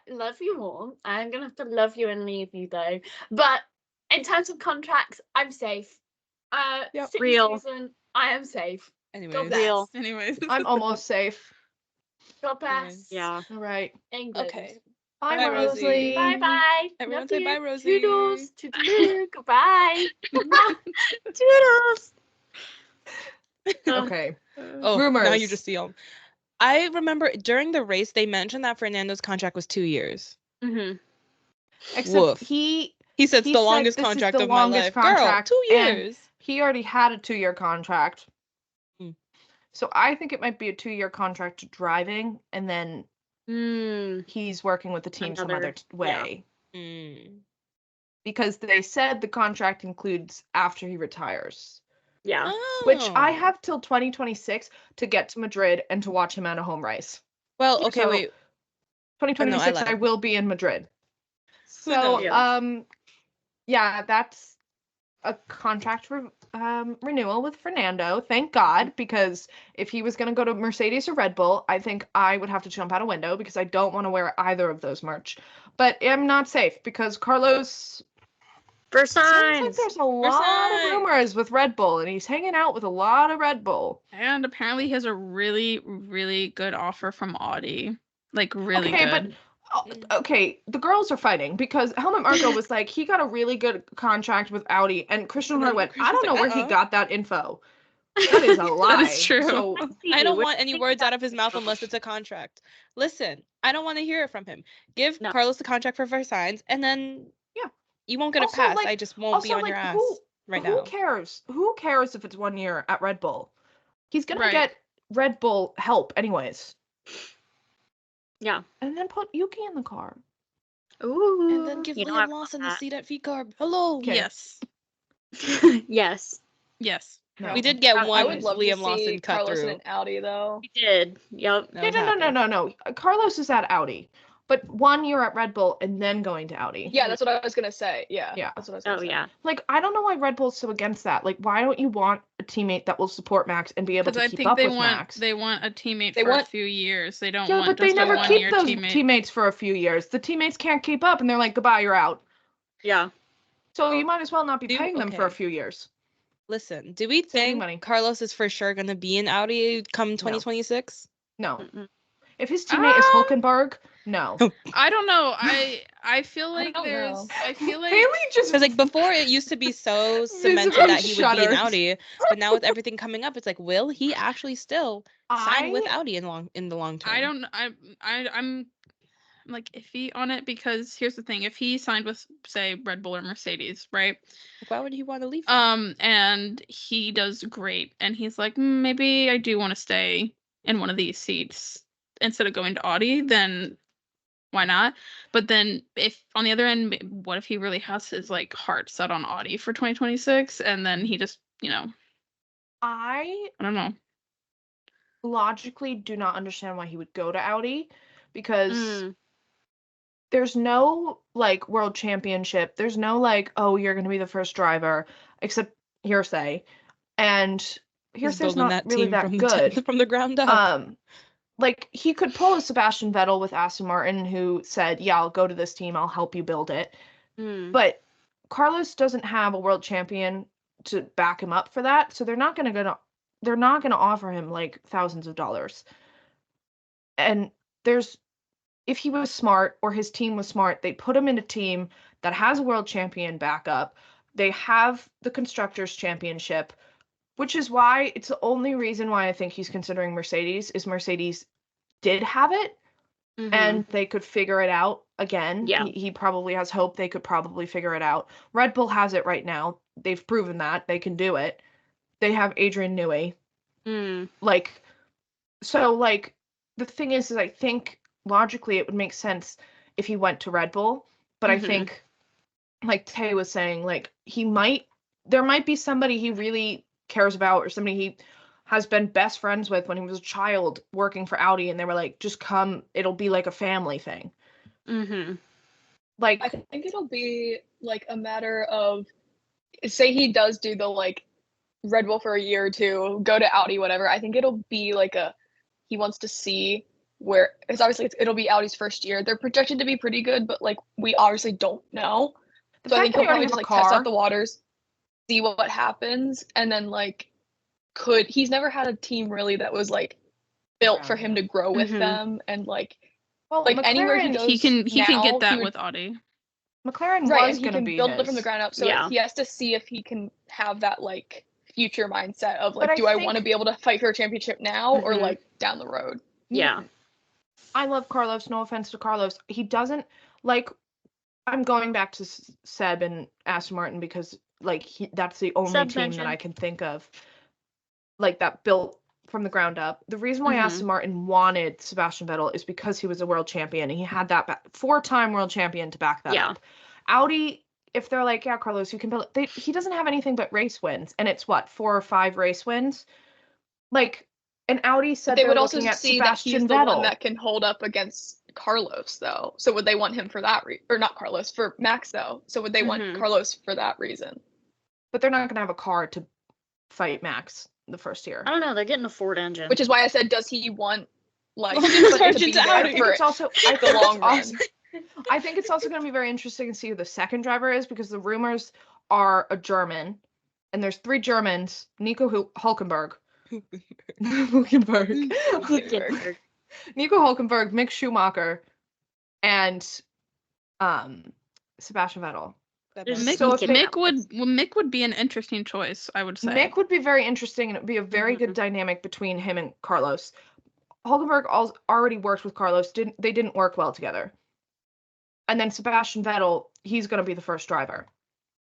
Love you all. I'm gonna have to love you and leave you though. But in terms of contracts, I'm safe. Yep. Silly Real. season, I am safe. Anyways. God bless. Real. Anyways. I'm almost safe. God bless. Yeah. All right. England. Okay. Bye, Bye, Rosie. Rosie. Bye bye. Everyone Love say you. bye, Rosie. Toodles. Toodaloo. Goodbye. Toodles. Okay. Oh, now you Rumors. just see them. I remember during the race they mentioned that Fernando's contract was 2 years. Mm-hmm. Except Woof. he He said it's He the said longest this is contract the of my longest life. contract, Girl, 2 and- years. already had a 2-year contract. Mm. So I think it might be a 2-year contract driving, and then he's working with the team some Another- other way. Mm. Because they said the contract includes after he retires. Yeah. Which I Oh. have till 2026 to get to Madrid and to watch him at a home race. Well, okay, So- wait. 2026 I lied. will be in Madrid. Who So knows? yeah, that's a contract renewal with Fernando. Thank God, because if he was going to go to Mercedes or Red Bull, I think I would have to jump out a window because I don't want to wear either of those merch. But I'm not safe because Carlos For seems like signs. there's a lot of signs. rumors with Red Bull, and he's hanging out with a lot of Red Bull. And apparently he has a really, really good offer from Audi. Like really Okay, good. Okay, the girls are fighting because Helmut Marko was like, he got a really good contract with Audi, and Christian And Horner then went, I Christian's don't know like, where he uh-uh. got that info. That is a lie. That is true. So I don't want any words out of his mouth unless it's a contract. Listen, I don't want to hear it from him. Give No. Carlos the contract for signs, and then Yeah. you won't get a Also, pass. like- I just won't be also, on your like, ass right who now. cares? Who cares if it's 1 year at Red Bull? He's gonna Right. get Red Bull help anyways. Yeah. And then put Yuki in the car. Ooh. And then give you know, I Liam want Lawson the that. seat at V-Carb. Hello. Okay. Yes. Yes, Yes. No. We did get I one would love Liam to Lawson see cut Carlos in through. an Audi though. we did. Yep. I was No. happy. Carlos is at Audi, but 1 year at Red Bull and then going to Audi. Yeah, that's what I was gonna say. Yeah. Yeah. That's what I was gonna Oh say. yeah. Like, I don't know why Red Bull's so against that. Like, why don't you want a teammate that will support Max and be able Because to I keep think up they with want Max? they want a teammate They for want- a few years. They don't Yeah, want but they just never a keep 1-year those teammate. teammates for a few years. The teammates can't keep up, and they're like, goodbye, you're out. Yeah. So you might as well not be Do- paying them for a okay. few years. Listen, do we Saving think money. Carlos is for sure going to be in Audi come 2026? No. Mm-mm. If his teammate is Hulkenberg, no. I don't know. I feel like don't there's. know. I feel like. Haley just Because like before it used to be so cemented Visibly that he would be in shudders. Audi, but now with everything coming up, it's like, will he actually still sign with I Audi in the long term? I don't. I'm like iffy on it because here's the thing: if he signed with, say, Red Bull or Mercedes, right? Like, why would he want to leave? them? And he does great, and he's like, maybe I do want to stay in one of these seats instead of going to Audi, then why not? But then if on the other end, what if he really has his like heart set on Audi for 2026, and then he just, I I don't know. logically do not understand why he would go to Audi because Mm. there's no like world championship. There's no like, oh, you're gonna be the first driver, except hearsay. And He's hearsay's building not that really team that from good. from the ground up. Like he could pull a Sebastian Vettel with Aston Martin, who said, "Yeah, I'll go to this team. I'll help you build it." Mm. But Carlos doesn't have a world champion to back him up for that, so they're not gonna offer him like thousands of dollars. And if he was smart or his team was smart, they'd put him in a team that has a world champion backup. They have the constructors championship, which is why it's the only reason why I think he's considering Mercedes is Mercedes did have it Mhm. and they could figure it out again. Yeah. He probably has hope they could probably figure it out. Red Bull has it right now. They've proven that they can do it. They have Adrian Newey. Mm. Like, the thing is I think logically it would make sense if he went to Red Bull, but I Mhm. think, like Tay was saying, like there might be somebody he really cares about or somebody he has been best friends with when he was a child working for Audi, and they were like, just come, it'll be like a family thing. Mhm. Like, I think it'll be like a matter of, say he does do the like Red Bull for a year or two, go to Audi, whatever. I think it'll be like he wants to see where, because obviously it'll be Audi's first year. They're projected to be pretty good, but like we obviously don't know. the So I fact think that he'll you already probably have just a like test car, out the waters, see what happens, and then like he's never had a team really that was like built for him to grow with Mhm. them, and like well, anywhere he McLaren, goes, He can now, get that he would- with Audi. McLaren right, was and he going to can be build his. it from the ground up. So Yeah. he has to see if he can have that like future mindset of But like, I do I want to think- be able to fight for a championship now or Mhm. like down the road? Yeah. I love Carlos. No offense to Carlos. He doesn't like. I'm going back to Seb and Aston Martin because like that's the only Seb team mentioned. that I can think of, like that built from the ground up. The reason why Mhm. Aston Martin wanted Sebastian Vettel is because he was a world champion and he had that 4-time world champion to back that Yeah. up. Audi, if they're like, yeah, Carlos, you can build it. He doesn't have anything but race wins, and it's what 4 or 5 race wins. Like, and Audi said They they're would also looking at see that he's Sebastian the Vettel. one that can hold up against Carlos, though. So would they want him for that or not Carlos, for Max, though? So would they want Mhm. Carlos for that reason? But they're not going to have a car to fight Max the first year. I don't know. They're getting a Ford engine. Which is why I said, does he want like Logan to Sargent's be there out. I think for it's also the long run? I think it's also going to be very interesting to see who the second driver is because the rumors are a German, and there's 3 Germans: Nico Hulkenberg, Hulkenberg, Hulkenberg. Nico Hulkenberg, Mick Schumacher, and Sebastian Vettel. There's Mick, So if they- Mick would be an interesting choice, I would say. Mick would be very interesting, and it would be a very Mm-hmm. good dynamic between him and Carlos. Hulkenberg already worked with Carlos. They didn't work well together. And then Sebastian Vettel, he's going to be the first driver.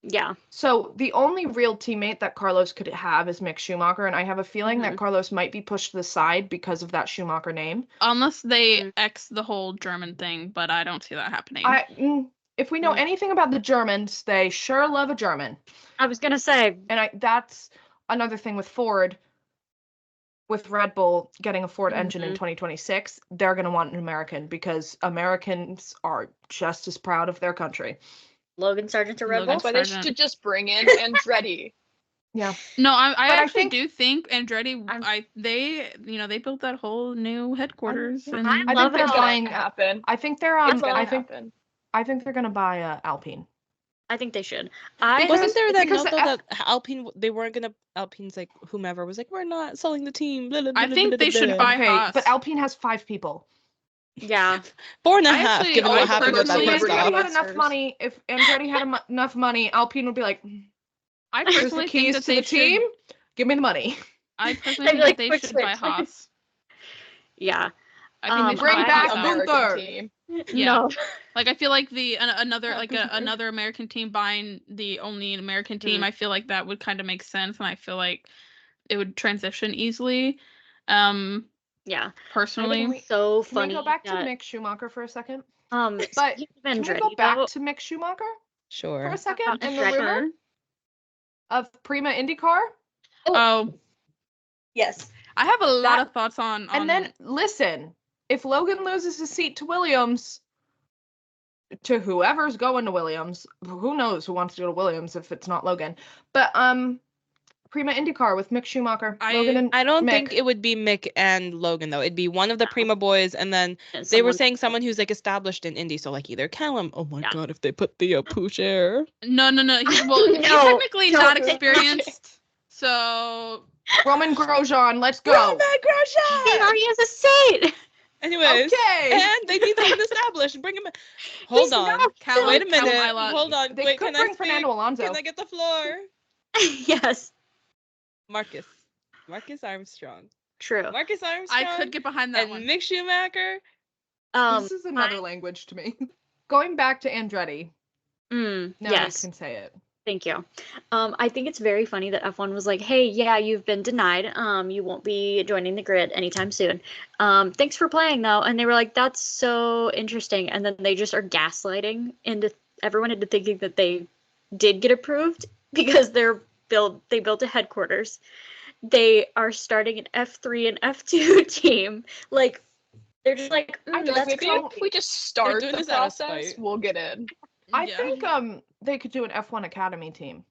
Yeah. So the only real teammate that Carlos could have is Mick Schumacher, and I have a feeling that Mhm. Carlos might be pushed to the side because of that Schumacher name. Unless they Mm. X the whole German thing, but I don't see that happening. If we know Mm. anything about the Germans, they sure love a German. I was gonna say. And that's another thing with Ford. With Red Bull getting a Ford engine in Mhm. 2026, they're going to want an American because Americans are just as proud of their country. Logan Sargent to Red Logan Bull. That's why they Sargent. should just bring in Andretti. Yeah. No, I But I actually think- do think Andretti. I'm- They built that whole new headquarters. I and I think love they're how- buying. happen. I think they're It's gonna I think happen. they're going to buy Alpine. I think they should. Wasn't there that because note the though that Alpine they weren't gonna Alpine's like whomever was like we're not selling the team. Blah, blah, I blah, think blah, they blah, should blah. buy Okay, Haas. but Alpine has 5 people. Yeah. 4.5, I actually- given I what happened with that personally pit If agree. stop. Andretti had enough money, if Andretti had enough money, Alpine would be like, I here's the personally think keys that to they the team. should. Give me the money. I personally They'd think be like, that they "Quick should buy switch." Haas. Yeah. I think they should Bring buy back Haas. Gunther. Gunther. Team. Yeah. No. Like I feel like another Yeah, Gunther. another American team buying the only American team. Mhm. I feel like that would kind of make sense, and I feel like it would transition easily. Yeah. Personally, So Can we funny. go back to that, Mick Schumacher for a second? But But speaking of Can we Andretti, go back though, to Mick Schumacher for Sure. a second? about And the Andretti. rumor of Prima IndyCar? oh, Yes. I have a lot That- of thoughts on. And then, listen, if Logan loses his seat to Williams, to whoever's going to Williams, who knows who wants to go to Williams if it's not Logan, but Prima IndyCar with Mick Schumacher, Logan and I don't Mick. think it would be Mick and Logan though. It'd be one of the No. Prima boys, and then And they were someone- saying someone who's like established in Indy, so like either Callum. Oh my Yeah. god, if they put the Push Air. no. He's No, technically no. not experienced. So Roman Grosjean, let's go. Roman He Grosjean! already has a seat. Anyways, Okay. and they need someone established. Bring him. Hold He's on. not Callum, Wait a Callum minute. Isla- Hold on. They Wait, could can I bring speak? Fernando Alonso. Can I get the floor? Yes. Marcus Armstrong. True. Marcus Armstrong. I could get behind that and one. Mick Schumacher. This is another language to me. Going back to Andretti. Now yes. you can say it. Thank you. I think it's very funny that F1 was like, "Hey, yeah, you've been denied. You won't be joining the grid anytime soon. Thanks for playing, though." And they were like, "That's so interesting." And then they just are gaslighting everyone into thinking that they did get approved because they built a headquarters. They are starting an F3 and F2 team. Like, they're just like, that's Maybe cool. if we just start doing the this out of process, spite. we'll get in. I Yeah. think they could do an F1 Academy team.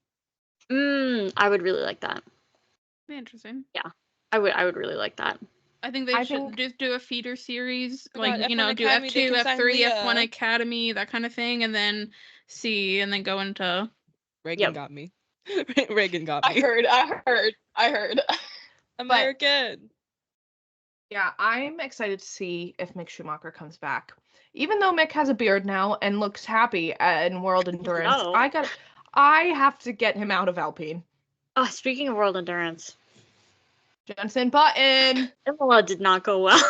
I would really like that. Be interesting. I would really like that. I think they I should think- just do a feeder series, Oh like God, you know, F1 do Academy, they F2, can sign F3, F1 Leah. Academy, that kind of thing, and then C, and then go into. Reagan Yep. got me. Reagan got I me. heard. American. Yeah, I'm excited to see if Mick Schumacher comes back. Even though Mick has a beard now and looks happy in World Endurance, No. I have to get him out of Alpine. Oh, speaking of World Endurance, Jensen Button. Imola did not go well.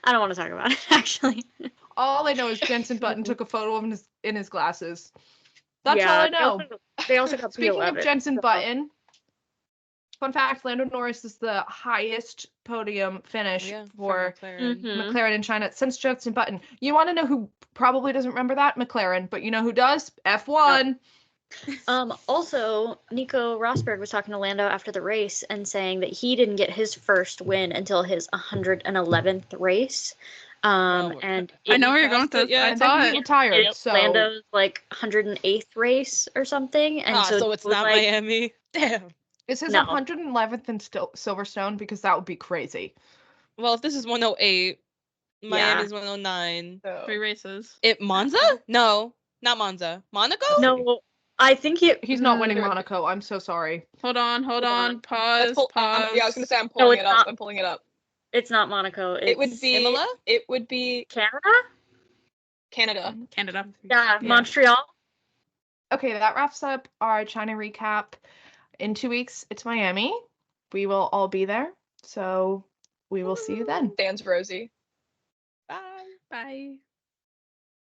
I don't want to talk about it, actually. All I know is Jensen Button took a photo of him in his glasses. That's Yeah, all I know. They also got Speaking P11, of Jensen so- Button, fun fact: Lando Norris is the highest podium finish Yeah, for McLaren. Mhm. McLaren in China since Jensen Button. You want to know who probably doesn't remember that? McLaren, but you know who does? F1. Also, Nico Rosberg was talking to Lando after the race and saying that he didn't get his first win until his 111th race. Well, And I know where you're passed going with it this. yet. I And saw then he it. retired. it's So Lando's like 108th race or something. And So it's it was not like, Miami. Damn. is his No. 111th in Silverstone? Because that would be crazy. Well, if this is 108, Yeah. Miami's 109. So 3 races. Monza? No, not Monza. Monaco? No, I think He's not winning Mm. Monaco. I'm so sorry. Hold on. on. Pause. Pause. yeah, I was gonna say I'm No, pulling it's it up. not. I'm pulling it up. It's not Monaco. It would it's be Imola? It would be Canada? Canada. Canada. Yeah, Yeah. Montreal. Okay, that wraps up our China recap. In 2 weeks, it's Miami. We will all be there. So we will see you then. Dan's Rosie. Bye. Bye.